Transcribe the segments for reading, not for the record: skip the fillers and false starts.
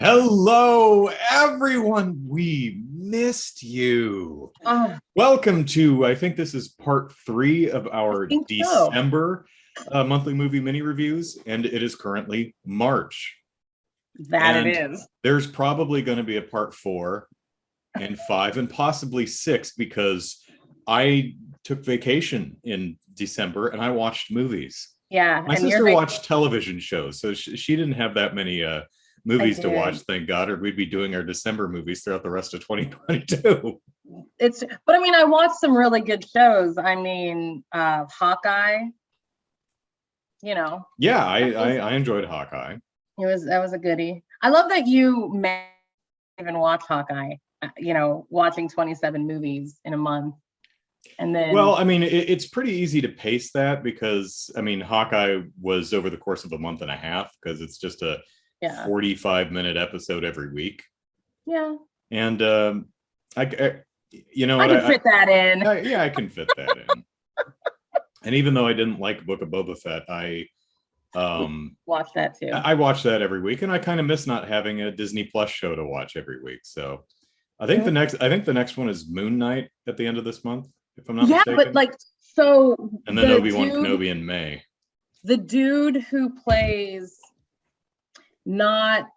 Hello, everyone. We missed you. Oh, Welcome to, I think this is part 3 of I our think so. December monthly movie mini reviews, and it is currently March. That it And is. there's probably going to be a part 4 and 5 and possibly 6 because I took vacation in December and I watched movies. Yeah, My and you're sister watched televition shows, so she didn't have that many I movies to watch, did. thank God, or we'd be doing our December movies throughout the rest of 2022. But I mean, I watched some really good shows. I mean, Hawkeye, you know, Yeah, that was I enjoyed Hawkeye. that was a goodie. I love that you may even watch Hawkeye, watching 27 movies in a month. And Well, then I mean, it's pretty easy to pace that because, I mean, Hawkeye was over the course of a month and a half because it's just a yeah. 45-minute episode every week. Yeah. And I you know I what, can fit that in. yeah, I can fit that in. And even though I didn't like Book of Boba Fett, Watch that too. I watch that every week, and I kind of miss not having a Disney Plus show to watch every week. So I think the next one is Moon Knight at the end of this month, if I'm not mistaken. But so and then Obi-Wan Kenobi in May. The dude who plays not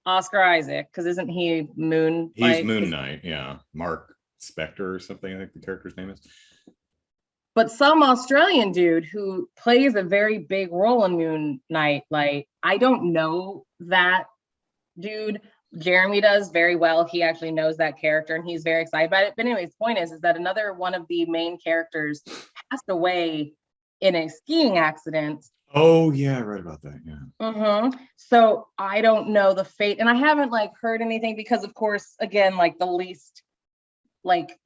Oscar Isaac, because isn't he Moon? He's Moon Knight, yeah. Mark Spector or something, I think the character's name is. But some Australian dude who plays a very big role in Moon Knight, like, I don't know that dude. Jeremy does very well. He actually knows that character and he's very excited about it. But anyways, the point is that another one of the main characters passed away in a skiing accident. Oh yeah, I read about that. Yeah. So I don't know the fate, and I haven't heard anything because, of course, again, the least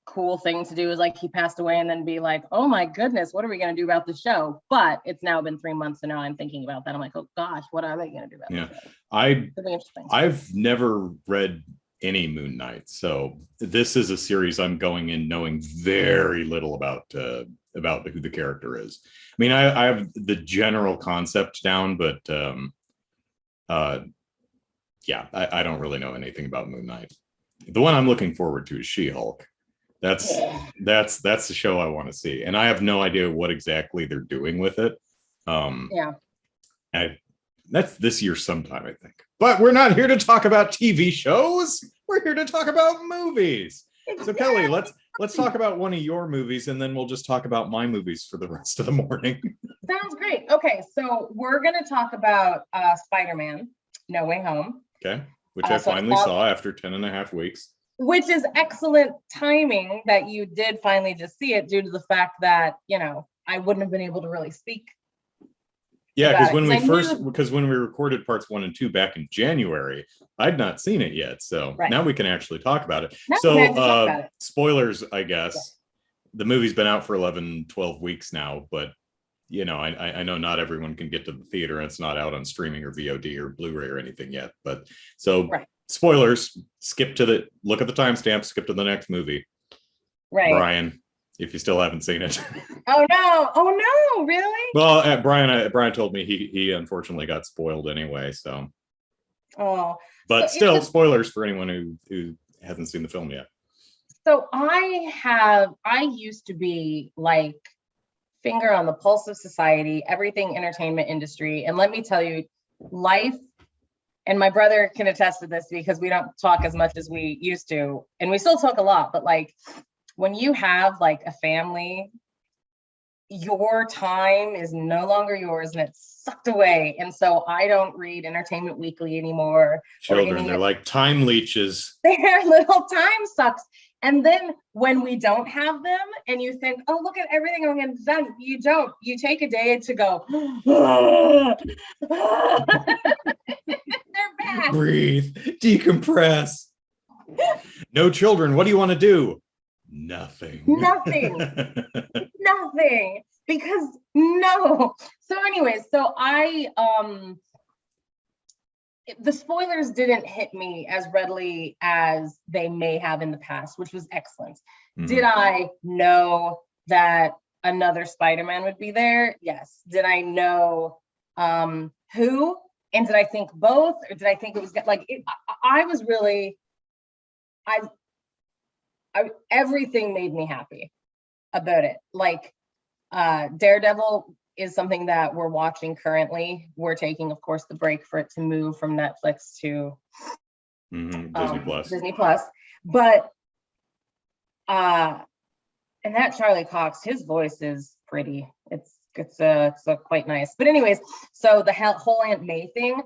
cool thing to do is he passed away and then be like, oh my goodness, what are we going to do about the show? But it's now been 3 months, and now I'm thinking about that. I'm like, oh gosh, what are they going to do about the show? I've never read any Moon Knight, so this is a series I'm going in knowing very little about who the character is. I mean, I have the general concept down, but yeah, I don't really know anything about Moon Knight. The one I'm looking forward to is She-Hulk. That's the show I want to see, and I have no idea what exactly they're doing with it. That's this year sometime, I think. But we're not here to talk about TV shows. We're here to talk about movies. So Kelly, let's talk about one of your movies, and then we'll just talk about my movies for the rest of the morning. Sounds great. Okay, so we're gonna talk about Spider-Man: No Way Home. Okay, which I finally saw after 10 and a half weeks. Which is excellent timing that you did finally just see it, due to the fact that, I wouldn't have been able to really speak. Yeah, because when we recorded parts 1 and 2 back in January, I'd not seen it yet. So now we can actually talk about it. Spoilers, I guess. Yeah. The movie's been out for 11, 12 weeks now, but I know not everyone can get to the theater, and it's not out on streaming or VOD or Blu-ray or anything yet. But spoilers, look at the timestamp, skip to the next movie. Right. Brian, if you still haven't seen it. Oh no, really? Well, Brian told me he unfortunately got spoiled anyway, so. Oh. But still, spoilers for anyone who hasn't seen the film yet. So I used to be finger on the pulse of society, everything entertainment industry. And let me tell you, life, and my brother can attest to this because we don't talk as much as we used to, and we still talk a lot, but when you have a family, your time is no longer yours and it's sucked away. And so I don't read Entertainment Weekly anymore. Children, they're like time leeches. Their little time sucks. And then when we don't have them and you think, oh, look at everything I'm getting done, you don't. You take a day to go, they're back. Breathe, decompress. No children, what do you want to do? Nothing. Nothing. Because no. So anyways, so the spoilers didn't hit me as readily as they may have in the past, which was excellent. Mm-hmm. Did I know that another Spider-Man would be there? Yes. Did I know who? And did I think both, or did I think it was like I was really, I everything made me happy about it. Like Daredevil is something that we're watching currently. We're taking, of course, the break for it to move from Netflix to Disney Plus. But and that Charlie Cox, his voice is pretty. It's quite nice. But anyways, so the whole Aunt May thing,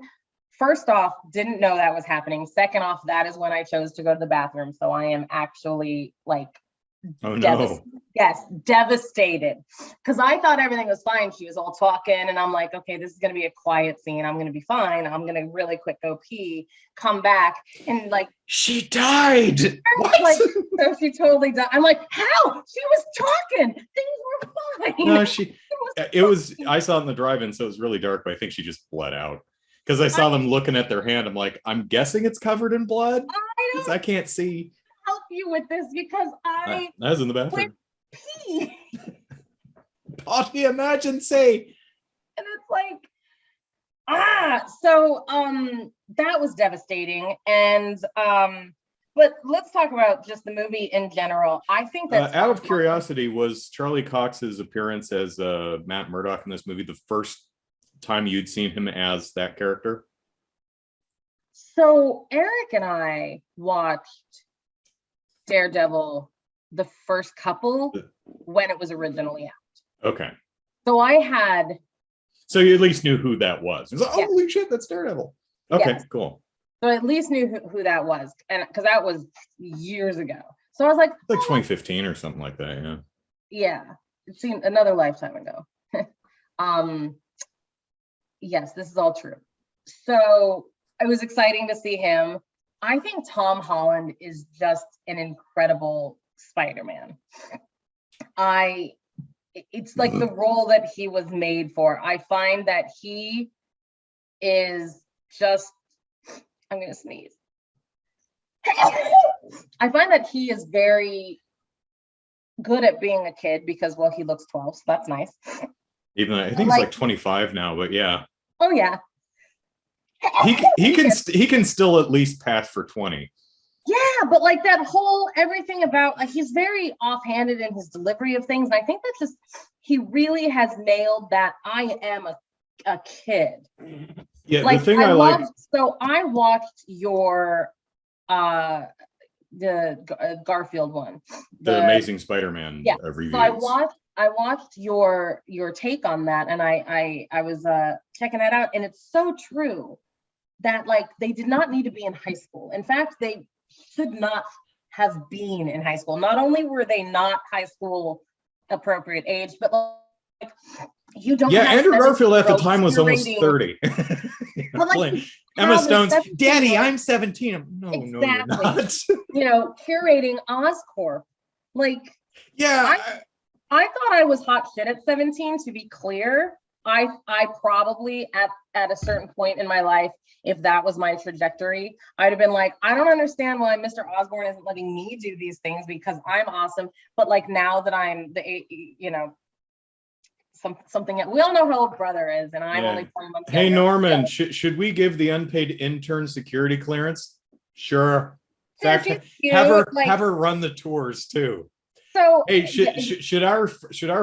first off, didn't know that was happening. Second off, that is when I chose to go to the bathroom. So I am actually like, oh no. Yes, devastated. Because I thought everything was fine. She was all talking, and I'm like, okay, this is gonna be a quiet scene. I'm gonna be fine. I'm gonna really quick go pee, come back, and like she died. Like, so she totally died. I'm like, how? She was talking. Things were fine. No, I saw it in the drive-in, so it was really dark, but I think she just bled out. Because I saw them looking at their hand. I'm like, I'm guessing it's covered in blood. I can't see. Help you with this because I was in the bathroom. Pee. Potty emergency. And it's like, so that was devastating. And but let's talk about just the movie in general. I think that out of curiosity, was Charlie Cox's appearance as Matt Murdock in this movie the first time you'd seen him as that character? So Eric and I watched Daredevil the first couple when it was originally out. Okay. So you at least knew who that was. It was like, holy shit, that's Daredevil. Okay, cool. So I at least knew who that was, and because that was years ago. So I was like 2015 or something like that. Yeah. Yeah, it seemed another lifetime ago. Yes, this is all true. So it was exciting to see him. I think Tom Holland is just an incredible Spider-Man. It's like the role that he was made for. I find that he is just, I'm gonna sneeze. I find that he is very good at being a kid because, well, he looks 12, so that's nice. Even I think he's like 25 now, but yeah. Oh yeah. He can still at least pass for 20. Yeah, but like that whole everything about, like, he's very offhanded in his delivery of things, and I think that's just, he really has nailed that I am a kid. Yeah, like, the thing I like. So I watched your the Garfield one, the Amazing Spider-Man reviews. So I watched your take on that, and I was checking that out, and it's so true that, like, they did not need to be in high school. In fact, they should not have been in high school. Not only were they not high school appropriate age, but like, you don't. Yeah, Andrew Garfield at the time was almost 30. Like, Emma Stone's, Daddy, I'm 17. No, exactly. No, you're not. You know, curating Oscorp. Like, yeah. I thought I was hot shit at 17, to be clear. I probably at a certain point in my life, if that was my trajectory, I'd have been like, I don't understand why Mr. Osborne isn't letting me do these things because I'm awesome. But like, now that I'm something we all know how old brother is, and I'm only 20 months. Hey Norman, should we give the unpaid intern security clearance? Sure. In fact, have her run the tours too. So hey, should our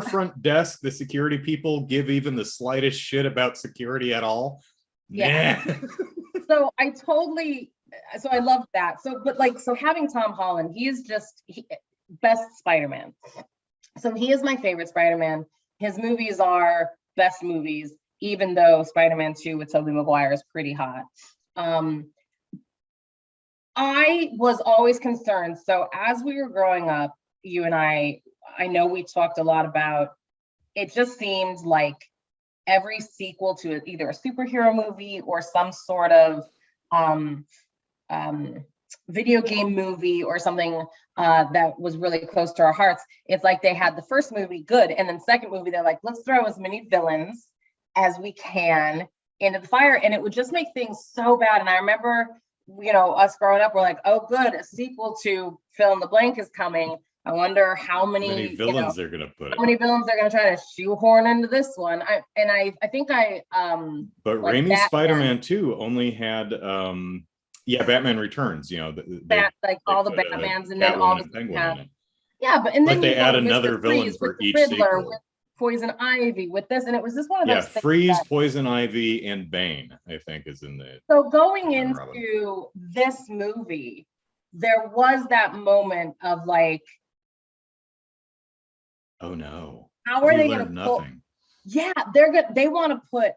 front desk, the security people, give even the slightest shit about security at all? Yeah. Nah. So I love that. So having Tom Holland, he is just best Spider-Man. So he is my favorite Spider-Man. His movies are best movies, even though Spider-Man 2 with Tobey Maguire is pretty hot. I was always concerned. So as we were growing up, you and I know we talked a lot about, it just seemed like every sequel to either a superhero movie or some sort of video game movie or something that was really close to our hearts, it's like they had the first movie good, and then second movie they're like, let's throw as many villains as we can into the fire, and it would just make things so bad. And I remember, us growing up, we're like, oh good, a sequel to fill in the blank is coming. I wonder how many villains they're gonna put. How many villains they're gonna try to shoehorn into this one. I think But like Raimi's Spider-Man 2 only had Batman Returns. All the Batmans and then all the Penguin in it. Yeah, but and then they add another villain for each sequel. With Poison Ivy, with this, and it was just one of those things. Freeze, Poison Ivy, and Bane, I think, is in the. So going into this movie, there was that moment of like, oh no, how are they going to nothing? Yeah, they want to put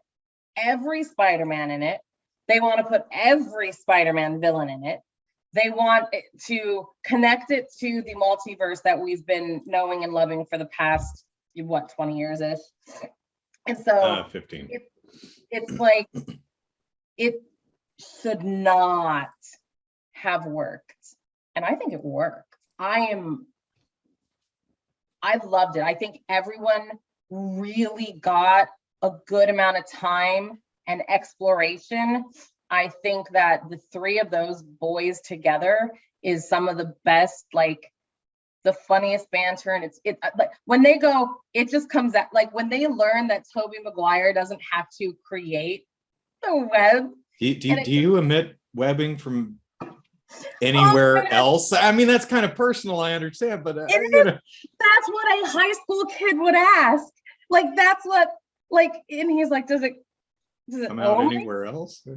every Spider-Man in it. They want to put every Spider-Man villain in it. They want to connect it to the multiverse that we've been knowing and loving for the past, 20 years-ish. And so 15. It's like, it should not have worked. And I think it worked. I loved it. I think everyone really got a good amount of time and exploration. I think that the three of those boys together is some of the best, like the funniest banter. And it like when they go, it just comes out, like when they learn that Tobey Maguire doesn't have to create the web. Do you emit webbing from anywhere else? I mean, that's kind of personal, I understand, but that's what a high school kid would ask. Like, that's what, like, and he's like, does it come out anywhere else? However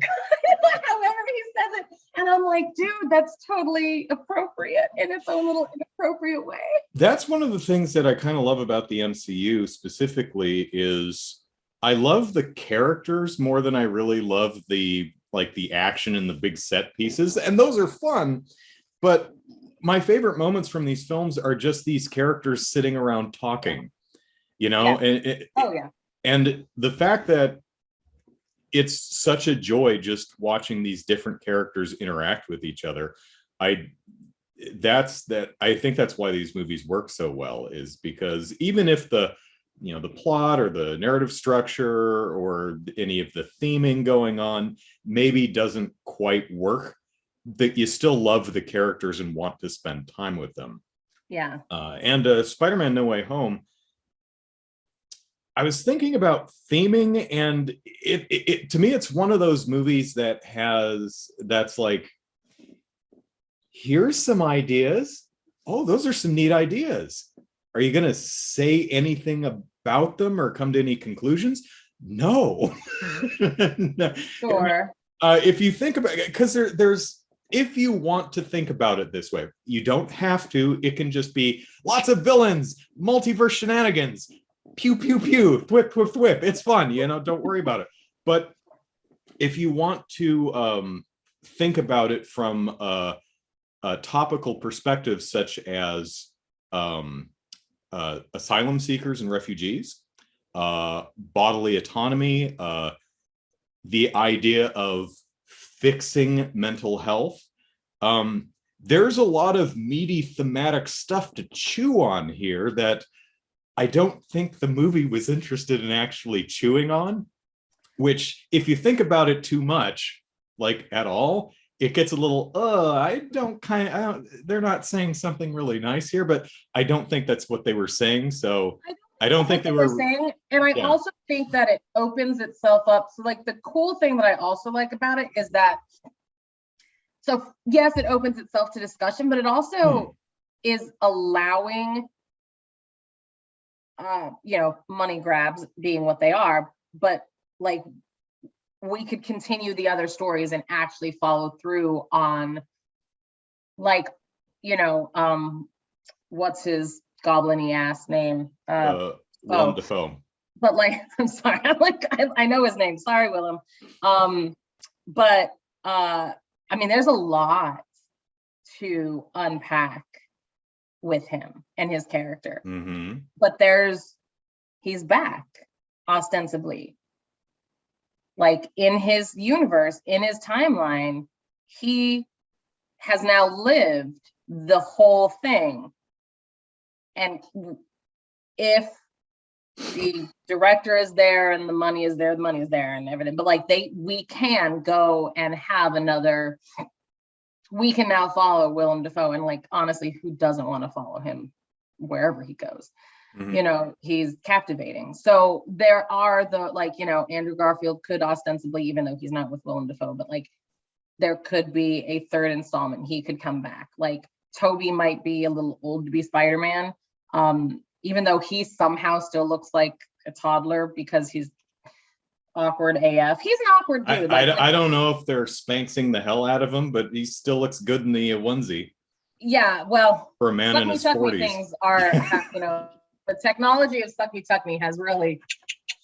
he says it. And I'm like, dude, that's totally appropriate in its own little inappropriate way. That's one of the things that I kind of love about the MCU specifically is I love the characters more than I really love the action and the big set pieces. And those are fun. But my favorite moments from these films are just these characters sitting around talking, and the fact that it's such a joy just watching these different characters interact with each other. I think that's why these movies work so well, is because even if the plot or the narrative structure or any of the theming going on maybe doesn't quite work, that you still love the characters and want to spend time with them. Yeah. And Spider-Man No Way Home, I was thinking about theming, and it to me, it's one of those movies that's like, here's some ideas. Oh, those are some neat ideas. Are you going to say anything about them or come to any conclusions? No. No. Sure. If you think about it, because if you want to think about it this way, you don't have to. It can just be lots of villains, multiverse shenanigans, pew, pew, pew, thwip, thwip, thwip. It's fun, don't worry about it. But if you want to think about it from a topical perspective, such as asylum seekers and refugees, bodily autonomy, the idea of fixing mental health, there's a lot of meaty thematic stuff to chew on here that I don't think the movie was interested in actually chewing on, which if you think about it too much, like at all, it gets a little, they're not saying something really nice here, but I don't think that's what they were saying. So I don't think they were saying, and I also think that it opens itself up. So like the cool thing that I also like about it is that, so yes, it opens itself to discussion, but it also is allowing, money grabs being what they are, but like we could continue the other stories and actually follow through on, like, what's his goblin-y ass name? Willem Dafoe. But like, I'm sorry, I know his name. Sorry, Willem. But I mean, there's a lot to unpack with him and his character. Mm-hmm. But he's back, ostensibly. Like in his universe, in his timeline, he has now lived the whole thing. And if the director is there and the money is there, and everything, but like we can go and have we can now follow Willem Dafoe, and like honestly, who doesn't want to follow him wherever he goes. You know, he's captivating. So there are the, like, you know, Andrew Garfield could ostensibly, even though he's not with Willem Dafoe, but like there could be a third installment. He could come back. Like Toby might be a little old to be Spider-Man, even though he somehow still looks like a toddler because he's awkward AF. He's an awkward dude. I don't know if they're spanking the hell out of him, but he still looks good in the onesie. Yeah, well, for a man in his 40s. Things are, you know, the technology of Suck Me Tuck Me has really.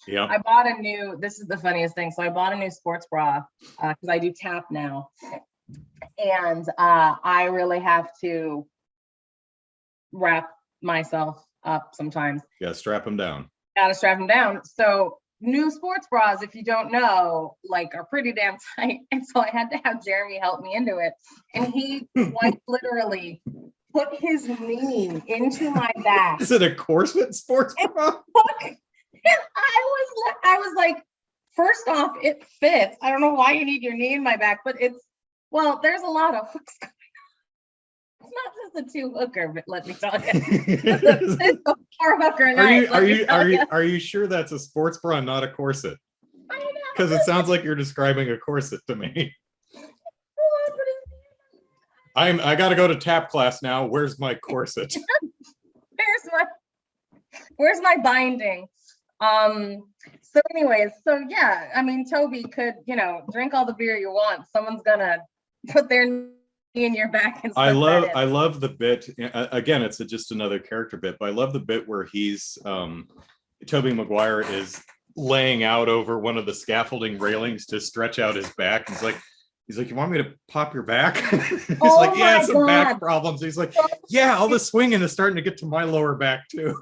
Yeah. I bought a new. This is the funniest thing. So I bought a new sports bra because I do tap now, and I really have to wrap myself up sometimes. Yeah, strap him down. Gotta strap him down. So new sports bras, if you don't know, like are pretty damn tight. And so I had to have Jeremy help me into it. And he quite literally put his knee into my back. Is it a corset sports bra? And I was like, first off, it fits. I don't know why you need your knee in my back, but well, there's a lot of hooks going on. It's not just a 2-hooker, but let me tell you. It's a 4-hooker night. Are you sure that's a sports bra, not a corset? I know. Because it sounds like you're describing a corset to me. I gotta go to tap class now. Where's my corset? Where's my binding? So anyways, so yeah, I mean, Toby could, you know, drink all the beer you want. Someone's gonna put their knee in your back and I love the bit. Again, it's just another character bit, but I love the bit where he's Tobey Maguire is laying out over one of the scaffolding railings to stretch out his back. He's like, you want me to pop your back? He's like, yeah, some back problems. He's like, yeah, all the swinging is starting to get to my lower back too.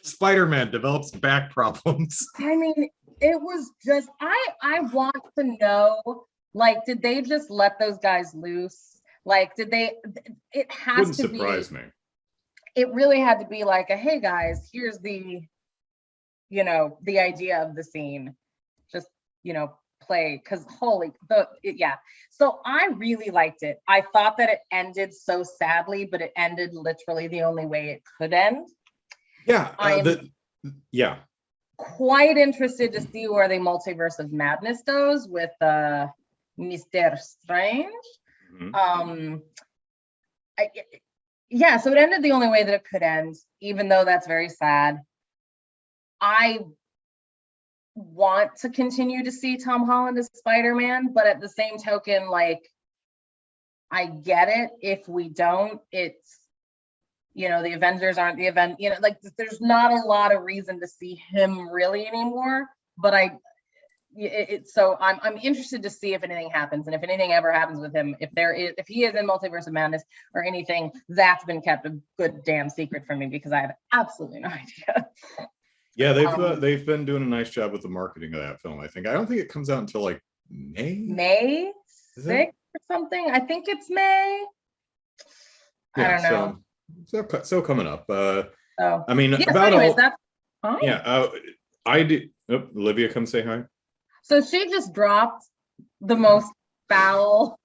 Spider-Man develops back problems. I mean, it was just, I want to know, like, did they just let those guys loose? Like, did they, it has Wouldn't to be. Wouldn't surprise me. It really had to be like, hey guys, here's the, you know, the idea of the scene. Just, you know, play, because yeah. So I really liked it. I thought that it ended so sadly, but it ended literally the only way it could end. Yeah. Yeah. Quite interested to see where the multiverse of madness goes with Mr. Strange. Mm-hmm. Yeah, so it ended the only way that it could end, even though that's very sad. I want to continue to see Tom Holland as Spider-Man, but at the same token, like, I get it if we don't. It's, you know, the Avengers aren't the event, you know, like there's not a lot of reason to see him really anymore, but so I'm interested to see if anything happens, and if anything ever happens with him, if he is in Multiverse of Madness or anything, that's been kept a good damn secret from me because I have absolutely no idea. Yeah, they've been doing a nice job with the marketing of that film. I don't think it comes out until like May 6th or something. I think it's May. Yeah, I don't know. So coming up. I mean, yeah, about anyways, that's fine. Yeah, I did. Oh, Olivia, come say hi. So she just dropped the most foul.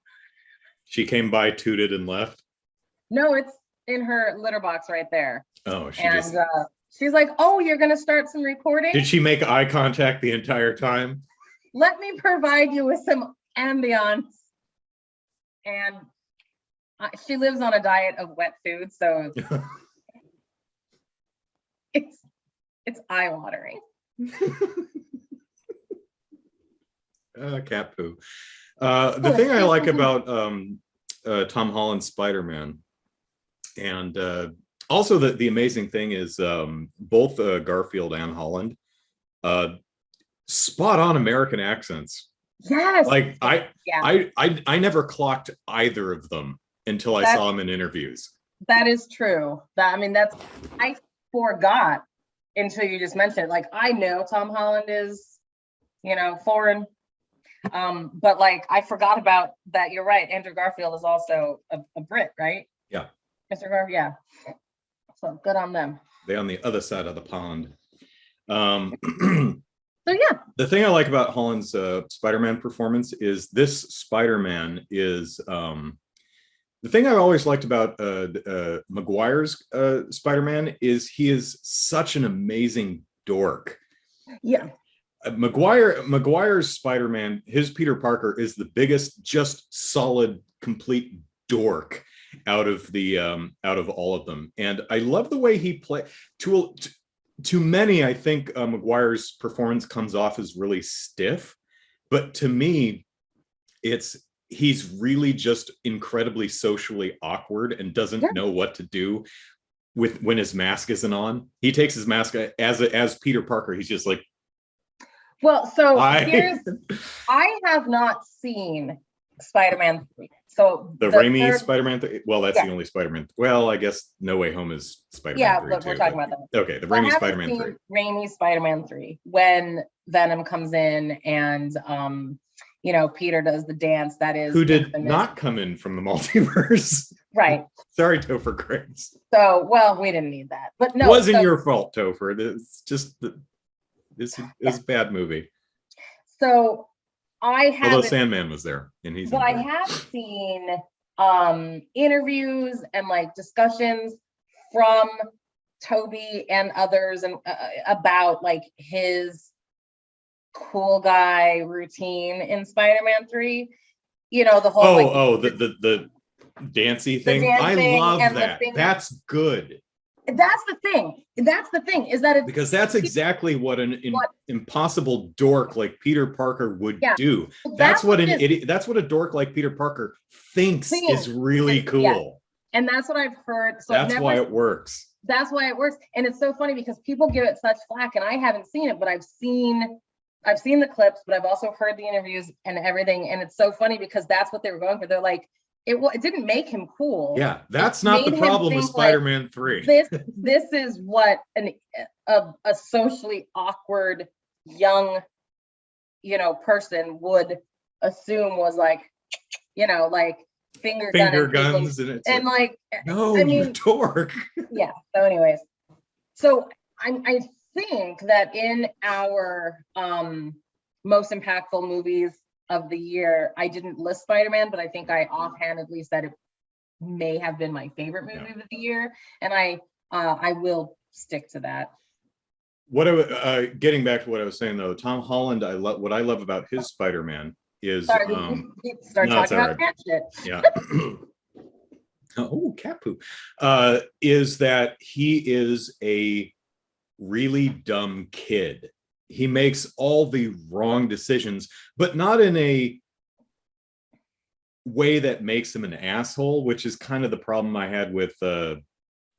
She came by, tooted, and left. No, it's in her litter box right there. Oh, she's like, oh, you're going to start some recording? Did she make eye contact the entire time? Let me provide you with some ambiance. And she lives on a diet of wet food, so it's eye-watering. Cat poo. The thing I like about Tom Holland's Spider-Man, and also the amazing thing is both Garfield and Holland, spot on American accents. Yes. Like I never clocked either of them until I saw them in interviews. That is true. I forgot until you just mentioned it. Like, I know Tom Holland is, you know, foreign. But like, I forgot about that. You're right. Andrew Garfield is also a Brit, right? Yeah. Mr. Garfield, yeah. So good on them. They're on the other side of the pond. So yeah. The thing I like about Holland's Spider-Man performance is this Spider-Man is The thing I've always liked about Maguire's Spider-Man is he is such an amazing dork. Yeah. Maguire's Spider-Man, his Peter Parker is the biggest, just solid, complete dork out of all of them. And I love the way he play to many. I think Maguire's performance comes off as really stiff, but to me, he's really just incredibly socially awkward and doesn't know what to do when his mask isn't on. He takes his mask as Peter Parker. He's just like, well, so I have not seen Spider-Man 3. So the Raimi Spider-Man 3. Well, that's the only Spider-Man. Well, I guess No Way Home is Spider-Man 3 but we're talking about that. Okay, the Raimi Spider-Man 3. Raimi Spider-Man 3 when Venom comes in and Peter does the dance that is who did not come in from the multiverse. Right. Sorry, Topher Grace. So, well, we didn't need that. But no. It wasn't your fault, Topher. It's just this is a bad movie. So I have. Although Sandman was there, and he's. But I have seen interviews and like discussions from Toby and others and about like his cool guy routine in Spider-Man 3. The whole the dancey thing. I love that. That's good. That's the thing is that because that's exactly what an impossible dork like Peter Parker would do. That's what an idiot. That's what a dork like Peter Parker thinks is really cool. Yeah. And that's what I've heard. So that's why it works. That's why it works. And it's so funny because people give it such flack, and I haven't seen it, but I've seen the clips, but I've also heard the interviews and everything. And it's so funny because that's what they were going for. They're like, it didn't make him cool. Yeah, that's not the problem with Spider-Man 3. This is what a socially awkward young, person would assume was like, like finger guns and like no, you dork. Yeah. So, anyways, so I think that in our most impactful movies of the year, I didn't list Spider-Man, but I think I offhandedly said it may have been my favorite movie of the year, and I will stick to that. What getting back to what I was saying though, Tom Holland, what I love about his Spider-Man is start talking about cat shit. Yeah. Oh, cat poo. Is that he is a really dumb kid. He makes all the wrong decisions, but not in a way that makes him an asshole, which is kind of the problem I had with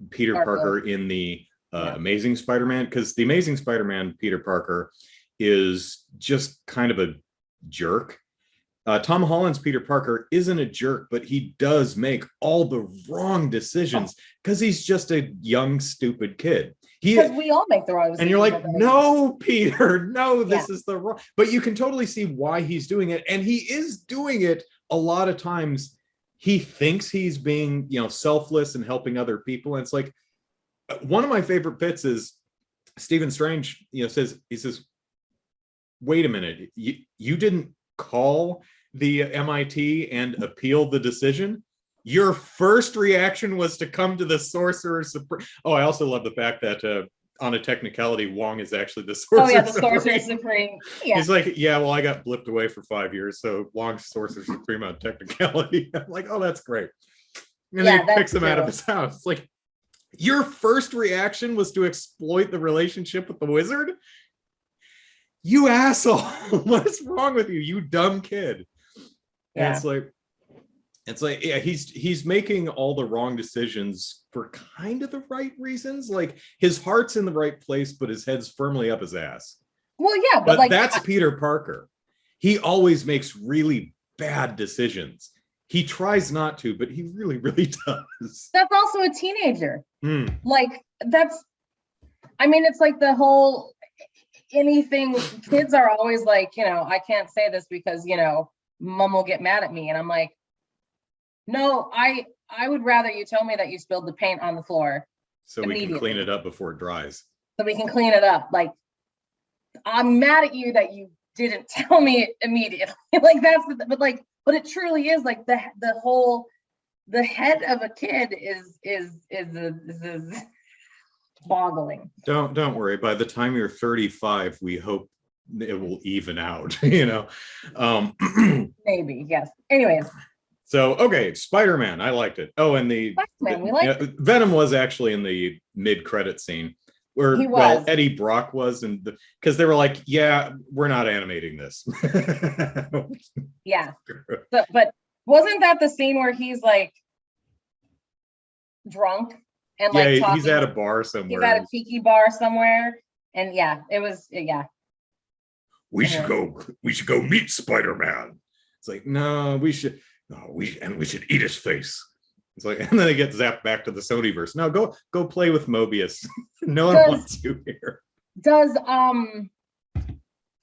Peter Parker in the Amazing Spider-Man, because the Amazing Spider-Man Peter Parker is just kind of a jerk. Tom Holland's Peter Parker isn't a jerk, but he does make all the wrong decisions because he's just a young, stupid kid. Because we all make the wrong decisions. And you're like, no, Peter, no, this is the wrong. But you can totally see why he's doing it. And he is doing it a lot of times. He thinks he's being, selfless and helping other people. And it's like, one of my favorite bits is Stephen Strange, he says, wait a minute, you didn't call the MIT and appeal the decision? Your first reaction was to come to the Sorcerer Supreme. Oh, I also love the fact that on a technicality, Wong is actually the Sorcerer Sorcerer Supreme. Yeah. He's like, yeah, well, I got blipped away for 5 years, so Wong's Sorcerer Supreme on technicality. I'm like, oh, that's great. And then he picks him out of his house. It's like, your first reaction was to exploit the relationship with the wizard? You asshole. What is wrong with you, you dumb kid? Yeah. And it's like, yeah, he's making all the wrong decisions for kind of the right reasons. Like his heart's in the right place, but his head's firmly up his ass. Well, yeah, but like that's Peter Parker. He always makes really bad decisions. He tries not to, but he really, really does. That's also a teenager. Like it's like the whole anything. Kids are always like, I can't say this because, mom will get mad at me. And I'm like, no, I would rather you tell me that you spilled the paint on the floor. So we can clean it up before it dries. So we can clean it up. Like, I'm mad at you that you didn't tell me immediately. Like but it truly is like the whole the head of a kid is boggling. Don't worry. By the time you're 35, we hope it will even out. You know, maybe, yes. Anyways. So okay, Spider-Man, I liked it. Oh, and Venom was actually in the mid-credit scene where Eddie Brock was, and because they were like, yeah, we're not animating this. Yeah, but wasn't that the scene where he's like drunk and like talking? He's at a bar somewhere. He's at a tiki bar somewhere, and yeah, it was We should go meet Spider-Man. It's like, no, we should eat his face. It's like, and then they get zapped back to the Sonyverse. No, go play with Mobius. No one wants you here. Does Tom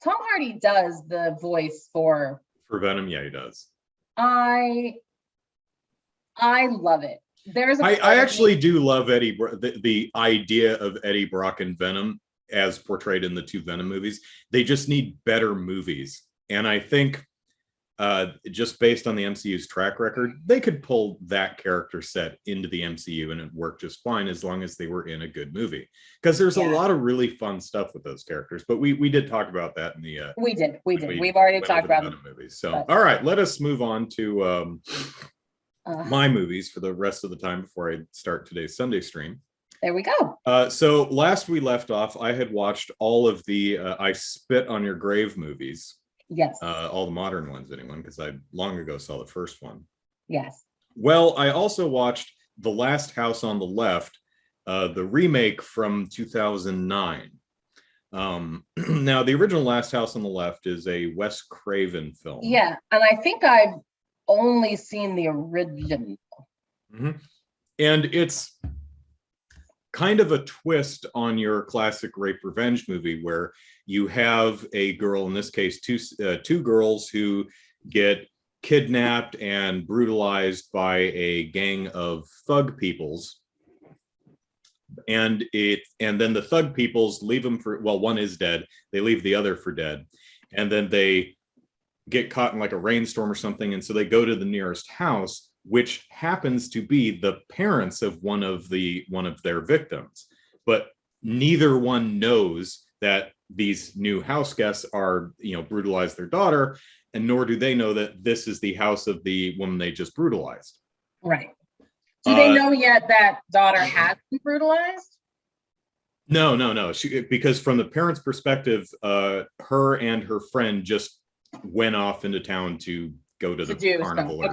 Hardy does the voice for Venom? Yeah, he does. I love it. I actually do love Eddie. The idea of Eddie Brock and Venom as portrayed in the two Venom movies. They just need better movies, and I think. Just based on the MCU's track record, they could pull that character set into the MCU and it worked just fine as long as they were in a good movie. Because there's a lot of really fun stuff with those characters. But we did talk about that in the we did. We've already talked about the movies. So all right, let us move on to my movies for the rest of the time before I start today's Sunday stream. There we go. So last we left off, I had watched all of the I Spit on Your Grave movies. Yes. All the modern ones, anyone, because I long ago saw the first one. Yes. Well, I also watched The Last House on the Left, the remake from 2009. Now, the original Last House on the Left is a Wes Craven film. Yeah, and I think I've only seen the original. Mm-hmm. And it's kind of a twist on your classic rape revenge movie where you have a girl, in this case, two girls who get kidnapped and brutalized by a gang of thug peoples. And then the thug peoples leave them for, well, one is dead. They leave the other for dead. And then they get caught in like a rainstorm or something. And so they go to the nearest house, which happens to be the parents of one of their victims. But neither one knows that these new house guests are, brutalized their daughter, and nor do they know that this is the house of the woman they just brutalized. Right. Do they know yet that daughter has been brutalized? No. Because from the parents' perspective, her and her friend just went off into town to go to the carnival or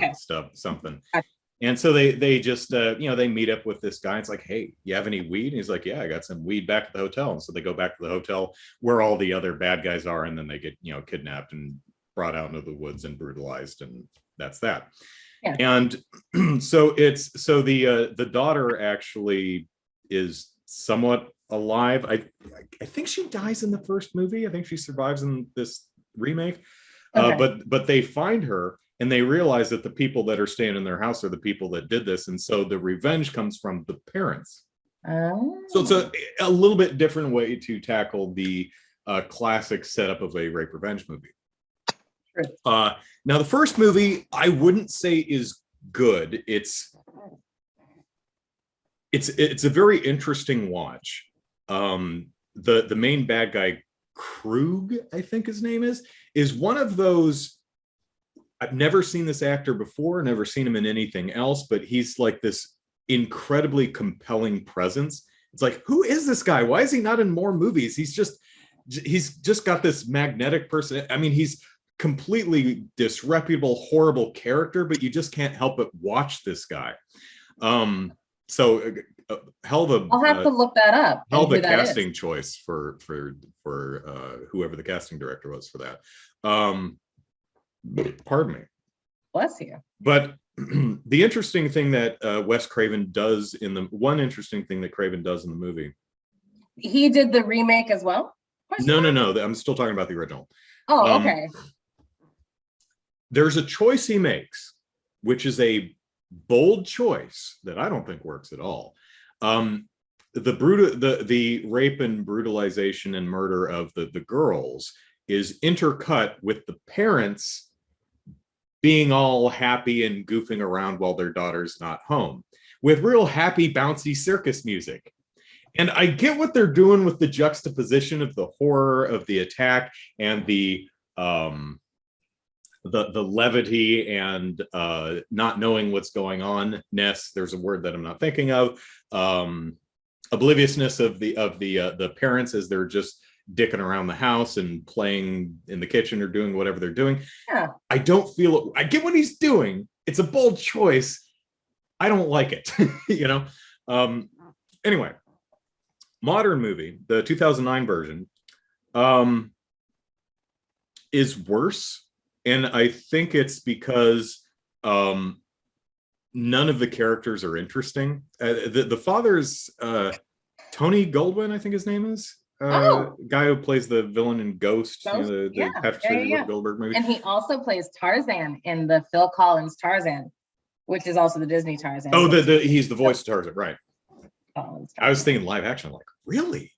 something. Okay. And so they just, they meet up with this guy. It's like, hey, you have any weed? And he's like, yeah, I got some weed back at the hotel. And so they go back to the hotel where all the other bad guys are. And then they get, kidnapped and brought out into the woods and brutalized. And that's that. Yeah. And so the daughter actually is somewhat alive. I think she dies in the first movie. I think she survives in this remake. Okay. But they find her. And they realize that the people that are staying in their house are the people that did this. And so the revenge comes from the parents. Oh. So it's a little bit different way to tackle the classic setup of a rape revenge movie. Sure. Now, the first movie, I wouldn't say is good. It's a very interesting watch. The main bad guy, Krug, I think his name is one of those. I've never seen this actor before, never seen him in anything else, but he's like this incredibly compelling presence. It's like, who is this guy? Why is he not in more movies? He's just got this magnetic person. I mean, he's completely disreputable, horrible character, but you just can't help but watch this guy. So hell of a I'll have to look that up. Hell of a casting choice for whoever the casting director was for that. Pardon me. Bless you. But the interesting thing that Wes Craven does one interesting thing that Craven does in the movie. He did the remake as well? No. I'm still talking about the original. Oh, okay. There's a choice he makes, which is a bold choice that I don't think works at all. The rape and brutalization and murder of the girls is intercut with the parents being all happy and goofing around while their daughter's not home, with real happy, bouncy circus music. And I get what they're doing with the juxtaposition of the horror of the attack and the levity and not knowing what's going on. There's a word that I'm not thinking of. Obliviousness of the parents as they're just dicking around the house and playing in the kitchen or doing whatever they're doing. Yeah. I don't feel it. I get what he's doing. It's a bold choice. I don't like it. Anyway, modern movie, the 2009 version, is worse. And I think it's because none of the characters are interesting. The father's Tony Goldwyn, I think his name is. Guy who plays the villain in Ghost, the Patrick Swayze Goldberg movie. And he also plays Tarzan in the Phil Collins Tarzan, which is also the Disney Tarzan. Oh, he's the voice of Tarzan, right? I was thinking live action. I'm like, really?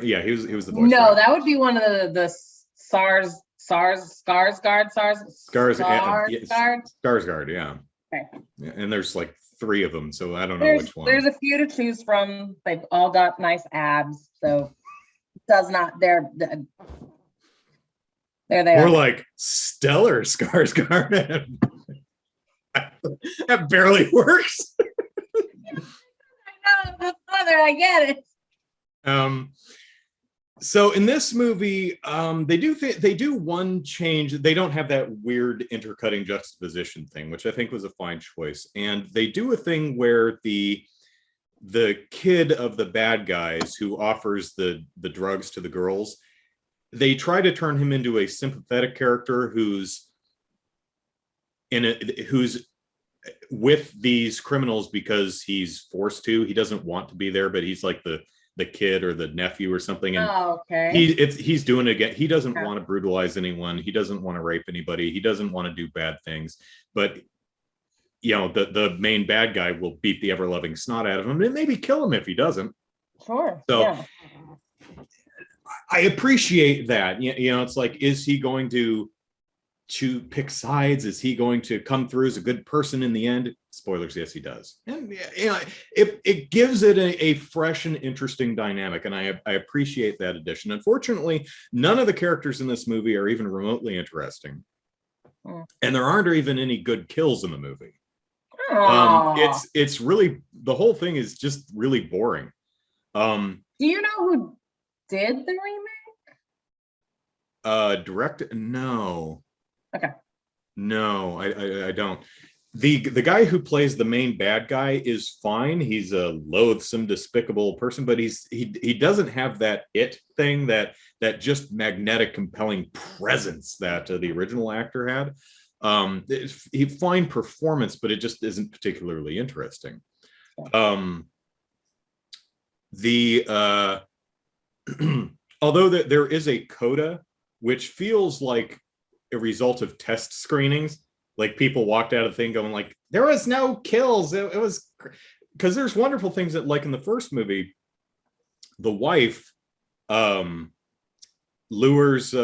Yeah, he was the voice. No, that would be one of the Skarsgård, yeah. Okay. And there's like 3 of them, so I don't know which one. There's a few to choose from. They've all got nice abs, so they're More like stellar Skarsgård. That barely works. I know, the father, I get it. So in this movie, they do one change. They don't have that weird intercutting juxtaposition thing, which I think was a fine choice. And they do a thing where the kid of the bad guys who offers the drugs to the girls, they try to turn him into a sympathetic character who's with these criminals because he's forced to. He doesn't want to be there, but he's like the kid or the nephew or something, and he's doing it again. He doesn't want to brutalize anyone. He doesn't want to rape anybody. He doesn't want to do bad things, but the main bad guy will beat the ever-loving snot out of him and maybe kill him if he doesn't. Sure. So I appreciate that. It's like, is he going to pick sides? Is he going to come through as a good person in the end? Spoilers, yes, he does. And it gives it a fresh and interesting dynamic, and I appreciate that addition. Unfortunately, none of the characters in this movie are even remotely interesting, and there aren't even any good kills in the movie. It's really, the whole thing is just really boring. Do you know who did the remake? Directed? No. Okay. No, I don't. The guy who plays the main bad guy is fine. He's a loathsome, despicable person, but he doesn't have that it thing, that just magnetic, compelling presence that the original actor had. He fine performance, but it just isn't particularly interesting. Although there is a coda, which feels like a result of test screenings. Like, people walked out of the thing going like, there was no kills. It was, because there's wonderful things that, like in the first movie, the wife lures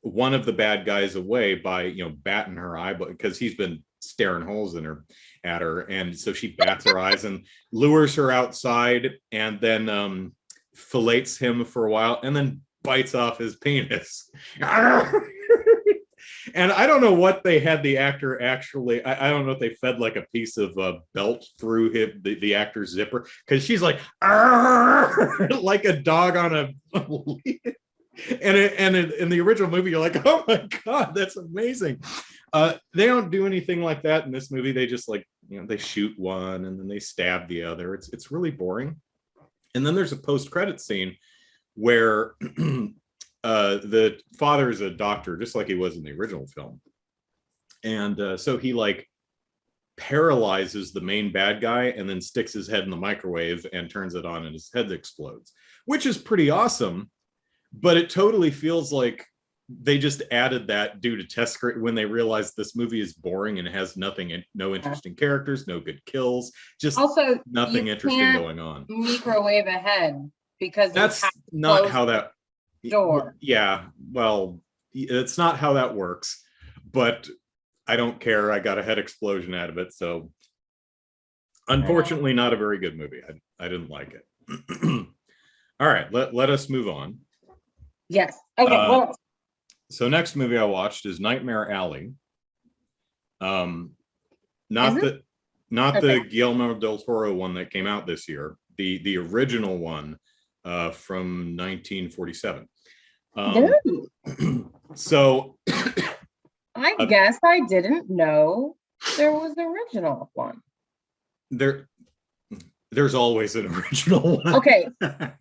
one of the bad guys away by batting her eye, because he's been staring holes at her, and so she bats her eyes and lures her outside, and then fillets him for a while, and then bites off his penis. And I don't know what they had the actor actually. I don't know if they fed like a piece of belt through the actor's zipper, because she's like like a dog on a lead. And in the original movie, you're like, oh my god, that's amazing. They don't do anything like that in this movie. They just they shoot one and then they stab the other. It's really boring. And then there's a post-credit scene where the father is a doctor, just like he was in the original film, and so he paralyzes the main bad guy and then sticks his head in the microwave and turns it on and his head explodes, which is pretty awesome. But it totally feels like they just added that due to test when they realized this movie is boring and has no interesting characters, no good kills, just also nothing interesting going on. Microwave a head, because that's not how that door. Yeah, well, it's not how that works. But I don't care. I got a head explosion out of it. So unfortunately, not a very good movie. I didn't like it. All right, let us move on. Yes. Okay. Well, so next movie I watched is Nightmare Alley. Not the Guillermo del Toro one that came out this year. The original one from 1947. So I guess I didn't know there was an original one. There's always an original one. Okay. I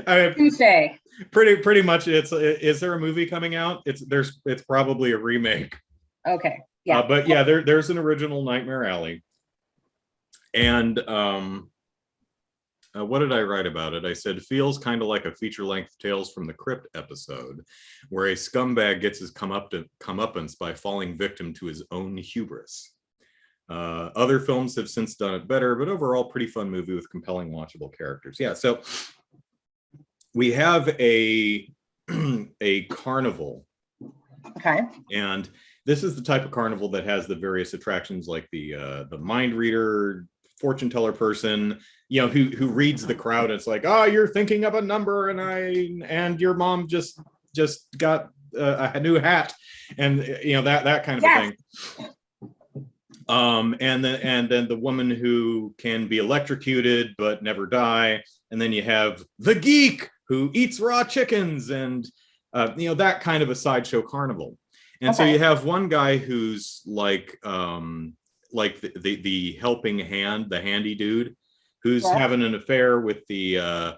mean, Touché. Pretty much. Is there a movie coming out? It's probably a remake. Okay. Yeah. But yeah, there's an original Nightmare Alley. And what did I write about it? I said, feels kind of like a feature-length Tales from the Crypt episode, where a scumbag gets his comeuppance by falling victim to his own hubris. Other films have since done it better, but overall, pretty fun movie with compelling, watchable characters. Yeah, so we have a carnival. Okay. And this is the type of carnival that has the various attractions, like the mind reader, fortune teller person, who reads the crowd. It's like, oh, you're thinking of a number, and your mom just got a new hat, and that kind of a thing. And then the woman who can be electrocuted but never die, and then you have the geek who eats raw chickens, and that kind of a sideshow carnival. And so you have one guy who's like the helping hand, the handy dude, who's having an affair with the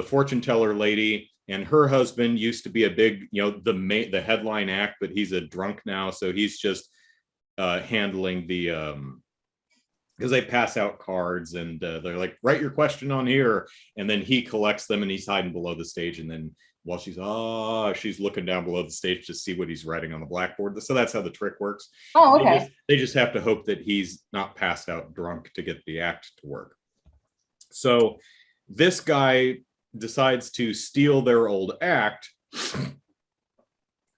fortune teller lady, and her husband used to be a big, the headline act, but he's a drunk now, so he's just handling the because they pass out cards, and they're like, write your question on here, and then he collects them, and he's hiding below the stage, and then while she's looking down below the stage to see what he's writing on the blackboard. So that's how the trick works. Oh, okay. They just have to hope that he's not passed out drunk to get the act to work. So this guy decides to steal their old act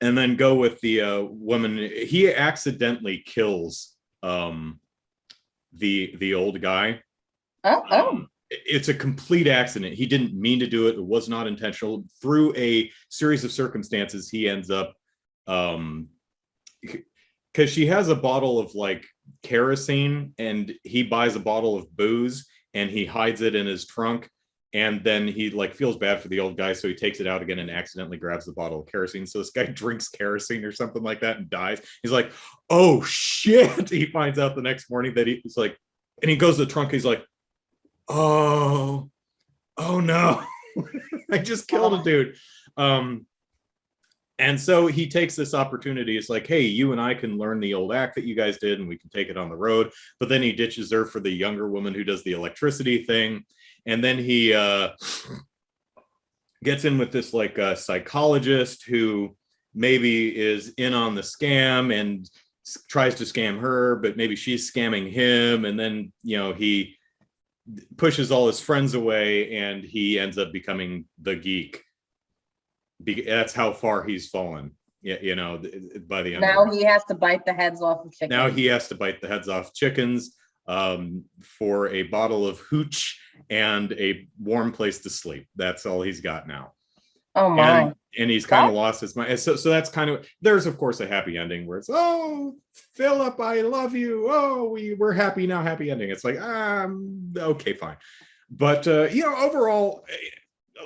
and then go with the woman. He accidentally kills the old guy. It's a complete accident. He didn't mean to do it. It was not intentional. Through a series of circumstances, he ends up because she has a bottle of like kerosene, and he buys a bottle of booze, and he hides it in his trunk, and then he like feels bad for the old guy, so he takes it out again and accidentally grabs the bottle of kerosene. So this guy drinks kerosene or something like that and dies. He's like, oh shit. He finds out the next morning that he's like, and he goes to the trunk, he's like, oh no. I just killed a dude. And so he takes this opportunity. It's like, hey, you and I can learn the old act that you guys did, and we can take it on the road. But then he ditches her for the younger woman who does the electricity thing. And then he gets in with this like psychologist who maybe is in on the scam and tries to scam her, but maybe she's scamming him. And then, he pushes all his friends away, and he ends up becoming the geek. That's how far he's fallen. By the end. Now he has to bite the heads off of chickens. Now he has to bite the heads off chickens for a bottle of hooch and a warm place to sleep. That's all he's got now. Oh my. And he's kind of lost his mind. So that's kind of, there's of course a happy ending where it's, oh, Philip, I love you. Oh, we're happy now, happy ending. It's like, okay, fine. But, overall,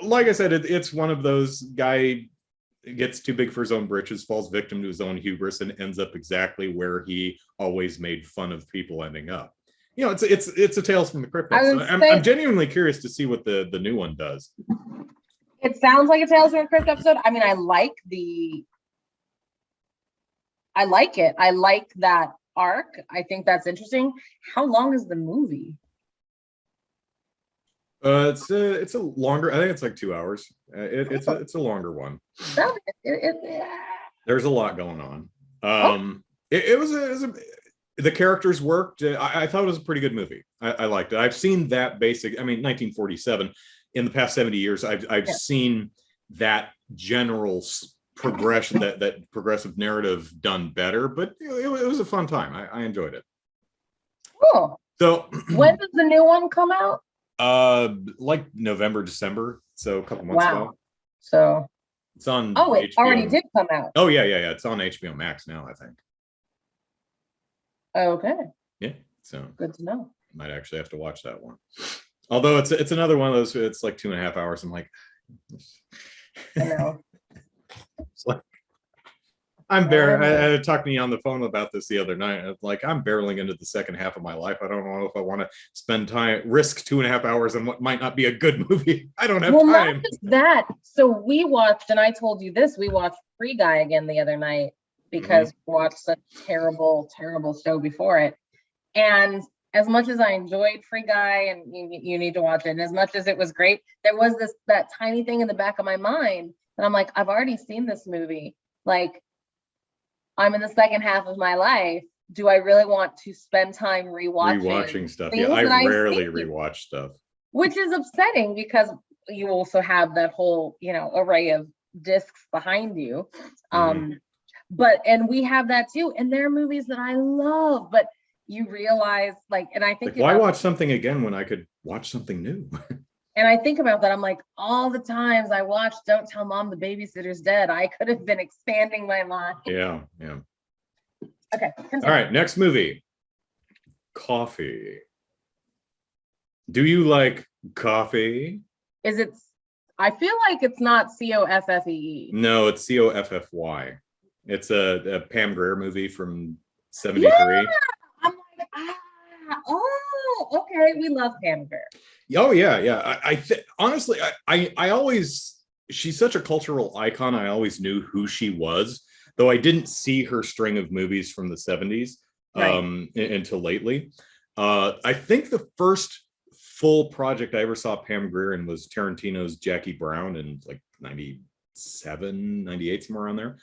like I said, it's one of those guy gets too big for his own britches, falls victim to his own hubris, and ends up exactly where he always made fun of people ending up. It's a Tales from the Crypt. So I'm genuinely curious to see what the new one does. It sounds like a Tales from the Crypt episode. I mean, I like it. I like that arc. I think that's interesting. How long is the movie? It's a longer. I think it's like 2 hours. It's a longer one. There's a lot going on. It was the characters worked. I thought it was a pretty good movie. I liked it. I've seen that basic. I mean, 1947. In the past 70 years, I've seen that general progression, that progressive narrative done better, but it was a fun time. I enjoyed it. Cool. So when does the new one come out? Like November, December, so a couple months ago. So it's on it HBO. already did come out. Oh yeah, it's on HBO Max now, I think. Okay. Yeah, so good to know. Might actually have to watch that one. Although it's another one of those, it's like 2.5 hours. I'm like, I know. It's like, I talked to you on the phone about this the other night. Like, I'm barreling into the second half of my life. I don't know if I want to spend time, risk 2.5 hours on what might not be a good movie. I don't have time. Not just that. So we watched, and I told you this, we watched Free Guy again the other night because we watched a terrible, terrible show before it. And as much as I enjoyed Free Guy, and you need to watch it, and as much as it was great, there was that tiny thing in the back of my mind that I'm like, I've already seen this movie. Like, I'm in the second half of my life. Do I really want to spend time rewatching stuff? Yeah, I rarely rewatch stuff. Which is upsetting because you also have that whole, array of discs behind you. And we have that too. And there are movies that I love, but you realize, and I think, why watch something again when I could watch something new? And I think about that. I'm like, all the times I watched Don't Tell Mom the Babysitter's Dead, I could have been expanding my life. Yeah. Okay. Continue. All right, next movie. Coffy. Do you like coffee? I feel like it's not Coffee. No, it's Coffy. It's a Pam Grier movie from 73. Yeah! I'm like, okay. We love Pam Grier. Oh yeah. Honestly, I always, she's such a cultural icon. I always knew who she was, though I didn't see her string of movies from the 70s until lately. I think the first full project I ever saw Pam Grier in was Tarantino's Jackie Brown in like 97, 98, somewhere around there.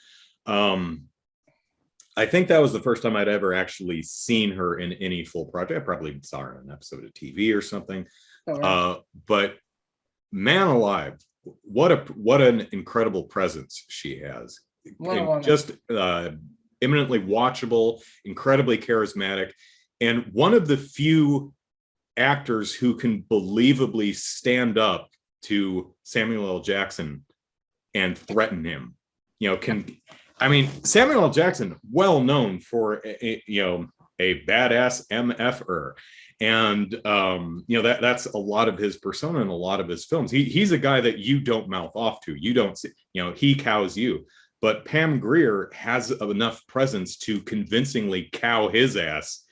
I think that was the first time I'd ever actually seen her in any full project. I probably saw her in an episode of TV or something. But man alive, what an incredible presence she has. Just eminently watchable, incredibly charismatic, and one of the few actors who can believably stand up to Samuel L. Jackson and threaten him. Samuel L. Jackson, well known for a badass MFer. And that's a lot of his persona in a lot of his films. He's a guy that you don't mouth off to. You don't see, he cows you. But Pam Grier has enough presence to convincingly cow his ass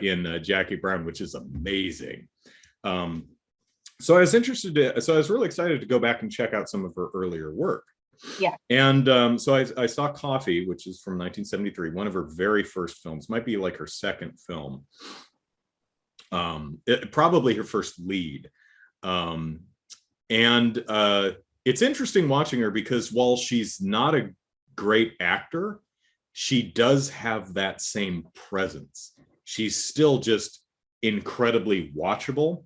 in Jackie Brown, which is amazing. So I was really excited to go back and check out some of her earlier work. Yeah. And so I saw Coffy, which is from 1973, one of her very first films, might be like her second film. Probably her first lead. It's interesting watching her because while she's not a great actor, she does have that same presence. She's still just incredibly watchable.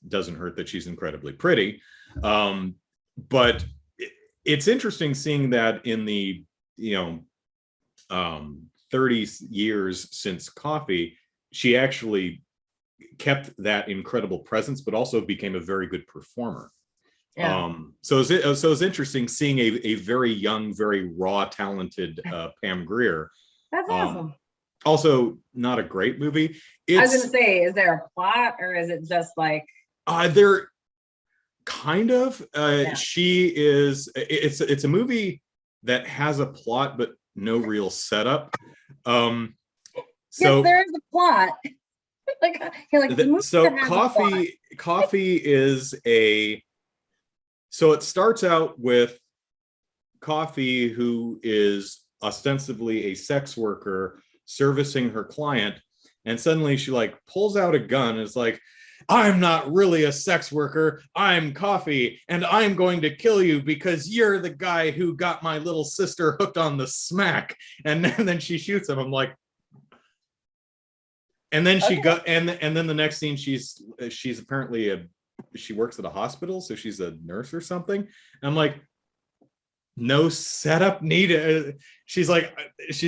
Doesn't hurt that she's incredibly pretty. But it's interesting seeing that in the 30 years since Coffy, she actually kept that incredible presence, but also became a very good performer. Yeah. So it's interesting seeing a very young, very raw, talented Pam Grier. That's awesome. Also, not a great movie. I was gonna say, is there a plot, or is it just like? There kind of. She is. It's a movie that has a plot, but no real setup. So yes, there is a plot. Coffy is a. So it starts out with Coffy, who is ostensibly a sex worker servicing her client, and suddenly she pulls out a gun and is like, I'm not really a sex worker, I'm Coffy, and I'm going to kill you because you're the guy who got my little sister hooked on the smack. And then she shoots him. I'm like, and then and then the next scene, she's apparently she works at a hospital, so she's a nurse or something. And I'm like, no setup needed. She's like,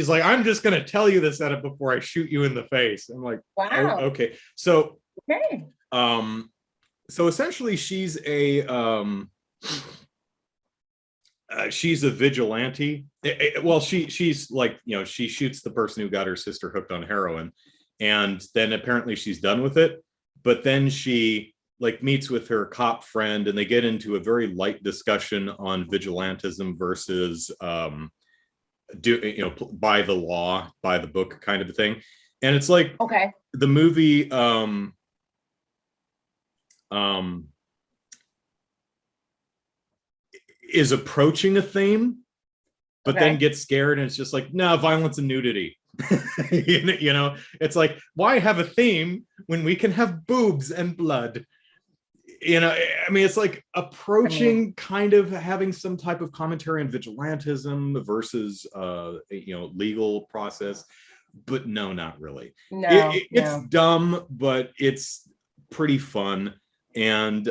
I'm just gonna tell you the setup before I shoot you in the face. I'm like, wow, oh, okay. So so essentially she's a vigilante. Well, she's like, she shoots the person who got her sister hooked on heroin, and then apparently she's done with it. But then she like meets with her cop friend, and they get into a very light discussion on vigilantism versus by the law, by the book kind of a thing. And it's like, okay, the movie is approaching a theme, but then gets scared, and it's just like, no, violence and nudity. It's like, why have a theme when we can have boobs and blood? I mean, it's like approaching kind of having some type of commentary on vigilantism versus legal process, but no, not really. It's dumb, but it's pretty fun. And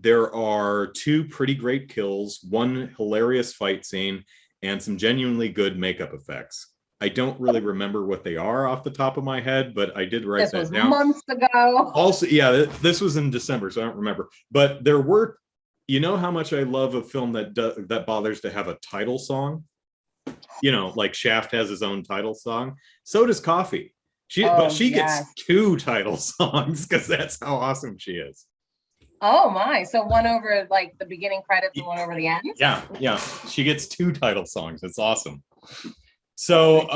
there are 2 pretty great kills, 1 hilarious fight scene, and some genuinely good makeup effects. I don't really remember what they are off the top of my head, but I did write that down. Months ago. Also, yeah, this was in December, so I don't remember. But there were, how much I love a film that bothers to have a title song. Like Shaft has his own title song. So does Coffy. But she gets 2 title songs because that's how awesome she is. Oh my! So one over like the beginning credits and one over the end. Yeah. She gets 2 title songs. It's awesome. So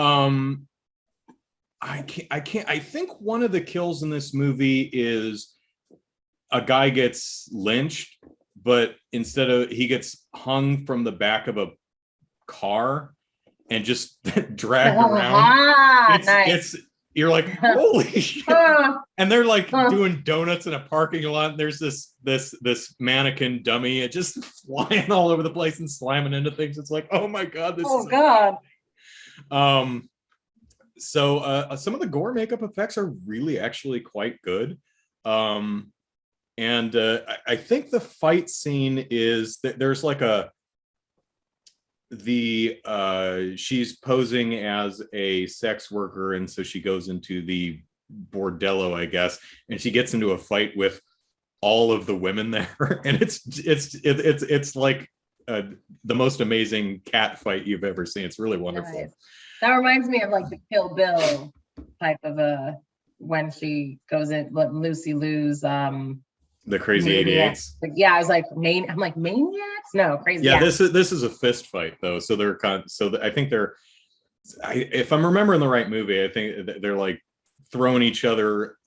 I think one of the kills in this movie is a guy gets lynched, but instead of, he gets hung from the back of a car and just dragged around. Nice. You're like, holy shit. And they're like doing donuts in a parking lot. And there's this mannequin dummy, it just flying all over the place and slamming into things. It's like, oh my God, this is God. So some of the gore makeup effects are really actually quite good. And I think the fight scene is that there's like she's posing as a sex worker, and so she goes into the bordello, I guess, and she gets into a fight with all of the women there, and it's like the most amazing cat fight you've ever seen. It's really wonderful. Nice. That reminds me of like the Kill Bill type of when she goes in, let Lucy Liu's the Crazy 88s. Yeah, I was like, I'm like, maniacs? No, crazy. Yeah, this is a fist fight though. So I think if I'm remembering the right movie, I think they're like throwing each other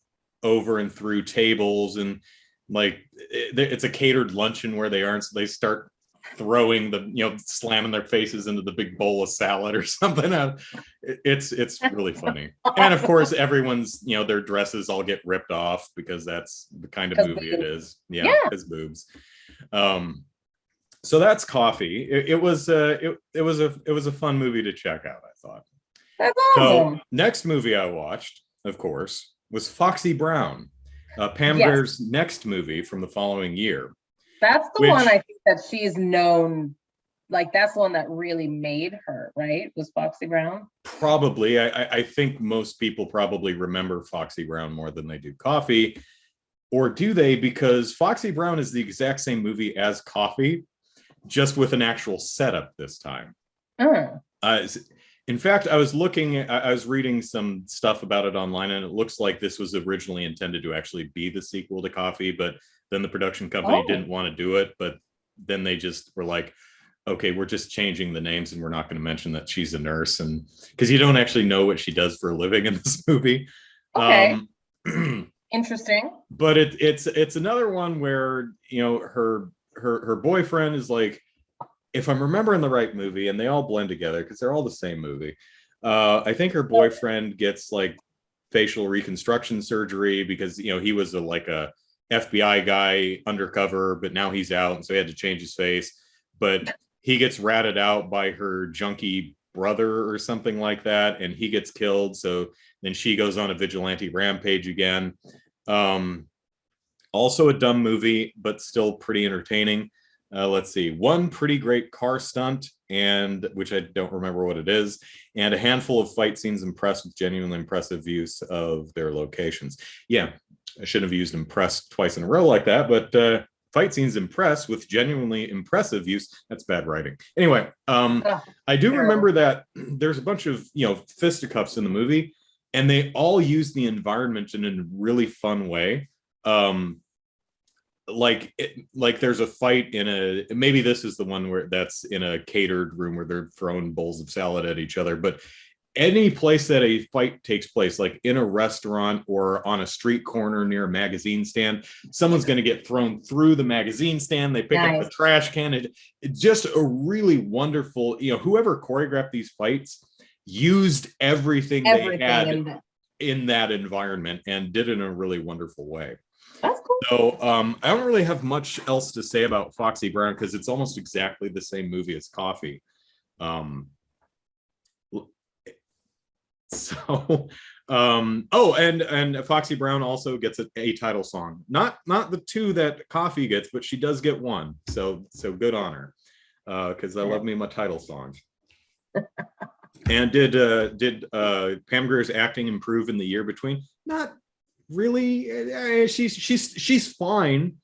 over and through tables, and like it's a catered luncheon where they aren't. So they start throwing slamming their faces into the big bowl of salad or something. It's really funny. And of course everyone's their dresses all get ripped off because that's the kind of movie it is. Yeah, it's boobs. So that's Coffy. It was a fun movie to check out, I thought. That's awesome. So next movie I watched, of course, was Foxy Brown, Pam Grier's next movie from the following year. That's the one I think that she's known, like that's the one that really made her, right? Was Foxy Brown? Probably. I think most people probably remember Foxy Brown more than they do Coffy. Or do they? Because Foxy Brown is the exact same movie as Coffy, just with an actual setup this time. In fact, I was reading some stuff about it online, and it looks like this was originally intended to actually be the sequel to Coffy, but then the production company didn't want to do it. But then they just were like, okay, we're just changing the names, and we're not going to mention that she's a nurse, and because you don't actually know what she does for a living in this movie. Okay. Interesting. But it's another one where her boyfriend is like, if I'm remembering the right movie, and they all blend together because they're all the same movie. I think her boyfriend gets like facial reconstruction surgery because he was a FBI guy undercover, but now he's out, and so he had to change his face. But he gets ratted out by her junkie brother or something like that, and he gets killed. So then she goes on a vigilante rampage again. Also a dumb movie, but still pretty entertaining. Let's see, one pretty great car stunt, and which I don't remember what it is, and a handful of fight scenes impressed with genuinely impressive use of their locations. Yeah, I shouldn't have used impressed twice in a row like that, but fight scenes impressed with genuinely impressive use. That's bad writing. Anyway, I do remember that there's a bunch of fisticuffs in the movie, and they all use the environment in a really fun way. Like there's a fight in a, maybe this is the one where that's in a catered room where they're throwing bowls of salad at each other, but any place that a fight takes place, like in a restaurant or on a street corner near a magazine stand, someone's going to get thrown through the magazine stand. They pick up the trash can. It's just a really wonderful, whoever choreographed these fights used everything they had in that environment and did it in a really wonderful way. That's cool. So I don't really have much else to say about Foxy Brown because it's almost exactly the same movie as Coffy. And Foxy Brown also gets a title song. Not the two that Coffy gets, but she does get one. So good on her. Because I love me my title songs. And did Pam Grier's acting improve in the year between? Not really. She's fine,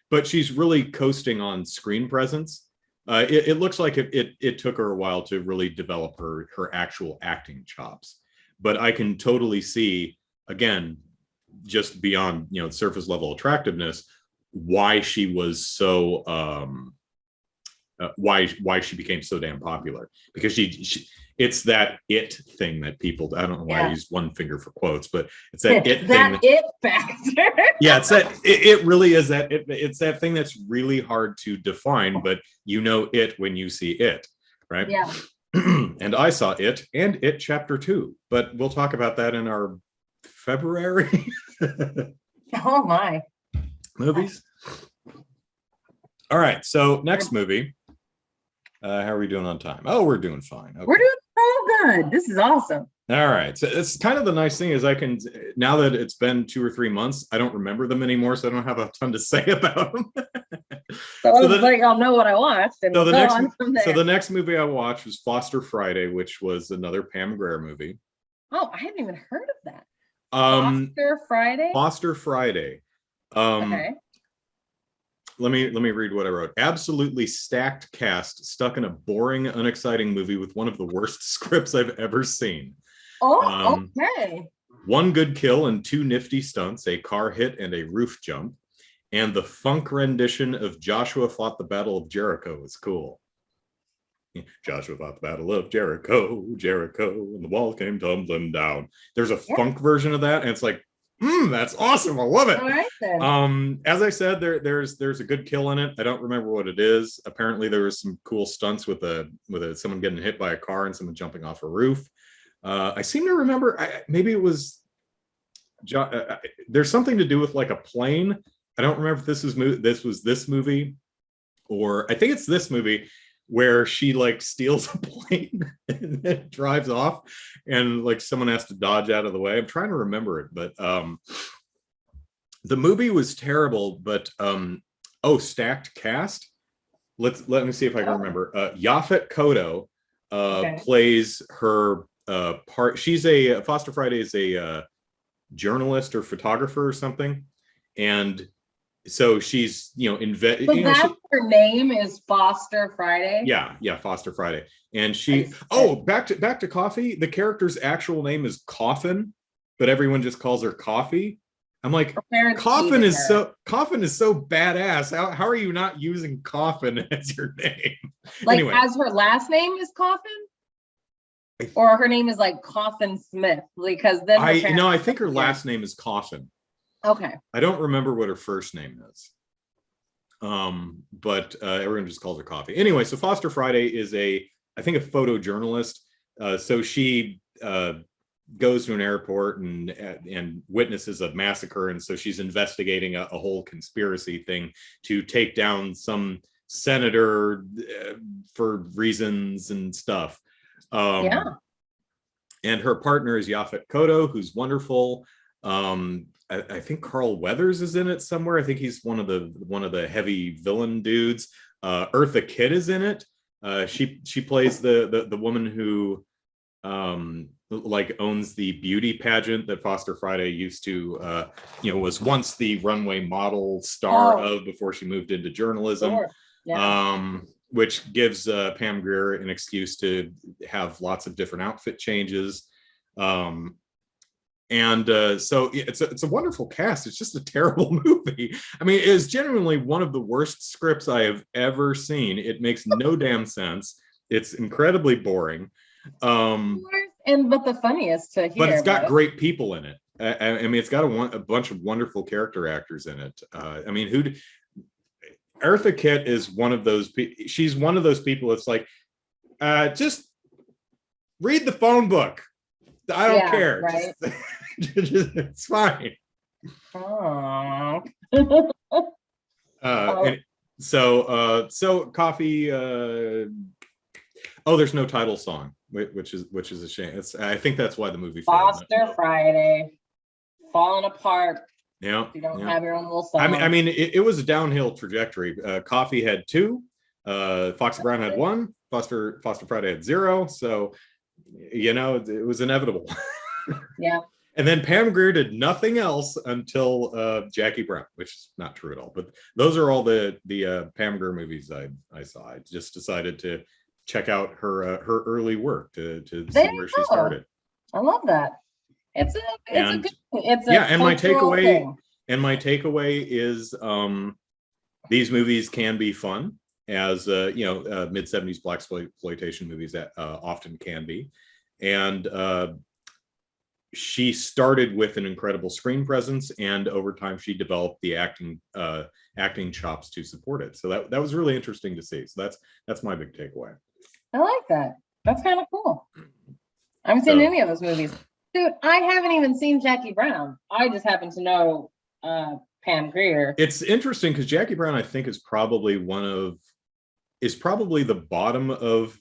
but she's really coasting on screen presence. It looks like it took her a while to really develop her actual acting chops, but I can totally see, again, just beyond surface level attractiveness, why she was so why she became so damn popular, because she it's that it thing that people, I don't know why I used one finger for quotes, but it's that it thing, it factor. Yeah, it's that it really is that it's that thing that's really hard to define, but it when you see it, right? Yeah. And I saw it and It Chapter 2, but we'll talk about that in our February oh my movies. All right, so next movie. How are we doing on time? Oh, we're doing fine. Okay. We're doing so good. This is awesome. All right. So it's kind of the nice thing is I can, now that it's been 2 or 3 months, I don't remember them anymore, so I don't have a ton to say about them. I'll know what I watched. And so the next movie I watched was Foster Friday, which was another Pam Grier movie. Oh, I hadn't even heard of that. Foster Friday? Foster Friday. Okay. Let me read what I wrote. Absolutely stacked cast stuck in a boring, unexciting movie with one of the worst scripts I've ever seen. Oh, okay. One good kill and 2 nifty stunts, a car hit and a roof jump, and the funk rendition of Joshua Fought the Battle of Jericho was cool. Joshua fought the Battle of Jericho, and the wall came tumbling down. There's a funk version of that, and it's like, that's awesome. I love it. All right, then. As I said, there's a good kill in it. I don't remember what it is. Apparently, there was some cool stunts with someone getting hit by a car and someone jumping off a roof. I seem to remember, maybe it was. There's something to do with like a plane. I don't remember if this was this movie, or I think it's this movie where she like steals a plane and then drives off, and like someone has to dodge out of the way. I'm trying to remember it, but the movie was terrible. But stacked cast. Let me see if I can remember. Yaphet Kotto plays her part. She's Foster Friday is a journalist or photographer or something, and so she's her name is Foster Friday. Yeah, Foster Friday. And she back to Coffy. The character's actual name is Coffin, but everyone just calls her Coffy. I'm like, Coffin is so badass. How are you not using Coffin as your name? Like, anyway, as her last name is Coffin? Or her name is like Coffin Smith, because then I think her last name is Coffin. Okay. I don't remember what her first name is. But everyone just calls her Coffy. Anyway, so Foster Friday is I think a photojournalist. So she goes to an airport and witnesses a massacre, and so she's investigating a whole conspiracy thing to take down some senator for reasons and stuff. And her partner is Yaphet Kotto, who's wonderful. I think Carl Weathers is in it somewhere. I think he's one of the heavy villain dudes. Eartha Kitt is in it. She plays the woman who like owns the beauty pageant that Foster Friday used to was once the runway model star of before she moved into journalism. Sure. Yeah. Which gives Pam Grier an excuse to have lots of different outfit changes. So it's a wonderful cast. It's just a terrible movie. I mean, it is genuinely one of the worst scripts I have ever seen. It makes no damn sense. It's incredibly boring. But the funniest to hear. But it's got great people in it. I mean, it's got a bunch of wonderful character actors in it. I mean, Eartha Kitt is one of those people. She's one of those people that's like, just read the phone book. I don't care. Right. It's fine. So Coffy. There's no title song, which is a shame. I think that's why the movie failed. Foster Friday, falling apart. Yeah, you don't have your own little song. I mean, it was a downhill trajectory. Coffy had 2, Foxy Brown had 1, Foster Friday had 0. So, it was inevitable. Yeah. And then Pam Grier did nothing else until Jackie Brown, which is not true at all. But those are all the Pam Grier movies I saw. I just decided to check out her early work to see where she started. I love that. It's a my takeaway is these movies can be fun, as mid-70s blaxploitation movies that often can be. And she started with an incredible screen presence, and over time she developed the acting chops to support it. So that was really interesting to see. So that's my big takeaway. I like that. That's kind of cool. I haven't seen any of those movies. Dude, I haven't even seen Jackie Brown. I just happen to know Pam Grier. It's interesting because Jackie Brown, I think, is probably the bottom of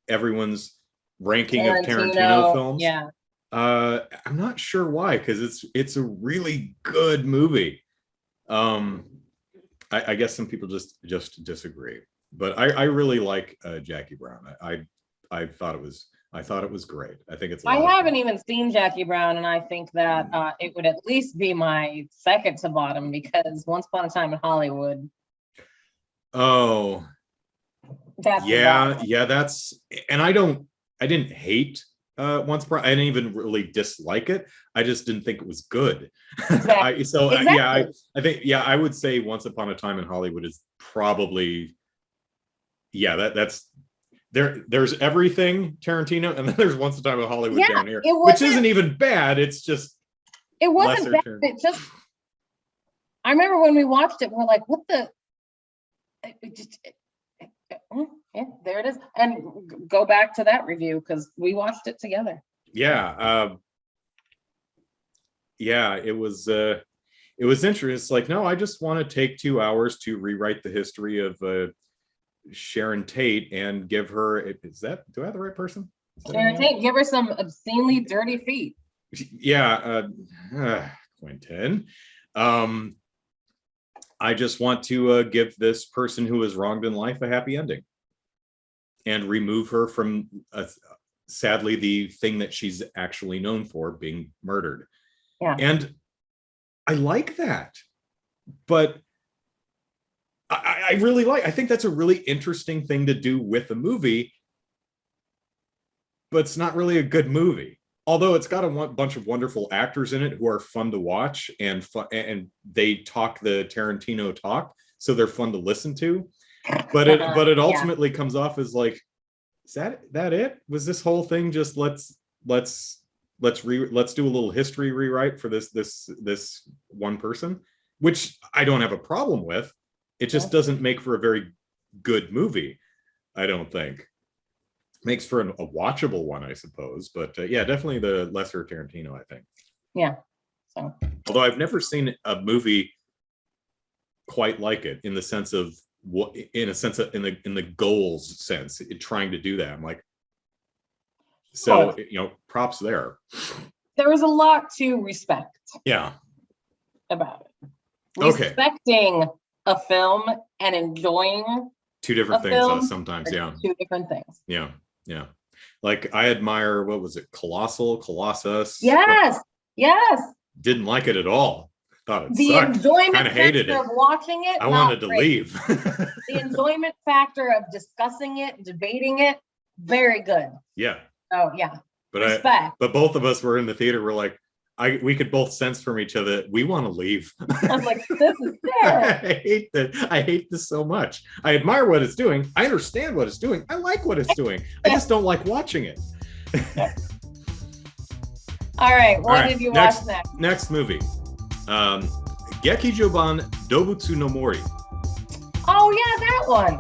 everyone's ranking of Tarantino films. Yeah. I'm not sure why, because it's a really good movie. I guess some people just disagree, but I really like Jackie Brown. I thought it was great. I think it's. I haven't even seen Jackie Brown, and I think that it would at least be my second to bottom, because Once Upon a Time in Hollywood. Oh. That's and I didn't hate Once Upon. I didn't even really dislike it. I just didn't think it was good. Exactly. I think I would say Once Upon a Time in Hollywood is probably that's. There's everything Tarantino, and then there's Once Upon a Time in Hollywood down here, which isn't even bad. It's just it wasn't bad. It just, I remember when we watched it, we're like, what the? There it is. And go back to that review because we watched it together. It was interesting. It's like, no, I just want to take 2 hours to rewrite the history of Sharon Tate and give her, do I have the right person? Sharon Tate, give her some obscenely dirty feet. Quentin. I just want to give this person who was wronged in life a happy ending and remove her from, sadly, the thing that she's actually known for, being murdered. Yeah. And I like that, but I really I think that's a really interesting thing to do with a movie, but it's not really a good movie. Although it's got a bunch of wonderful actors in it who are fun to watch, and they talk the Tarantino talk, so they're fun to listen to. But it ultimately comes off as like, is that it? Was this whole thing just let's do a little history rewrite for this one person, which I don't have a problem with. It just doesn't make for a very good movie, I don't think. Makes for a watchable one, I suppose. But definitely the lesser Tarantino, I think. Yeah. So. Although I've never seen a movie quite like it, in the sense of in the goals sense, trying to do that. I'm like, so props there. There was a lot to respect. Yeah. About it. Respecting a film and enjoying two different things sometimes. Yeah. Two different things. Yeah. Yeah. Like I admire, what was it? Colossus. Yes. Yes. Didn't like it at all. Thought it the sucked. Enjoyment hated factor it. of watching it. I wanted to leave. The enjoyment factor of discussing it, debating it, very good. Yeah. Oh yeah. But but both of us were in the theater. We're like, we could both sense from each other, we want to leave. I'm like, this is terrible. I hate this so much. I admire what it's doing. I understand what it's doing. I like what it's doing. I just don't like watching it. All right. What did you watch next? Next movie. Gekijoban Dobutsu no Mori. Oh yeah, that one.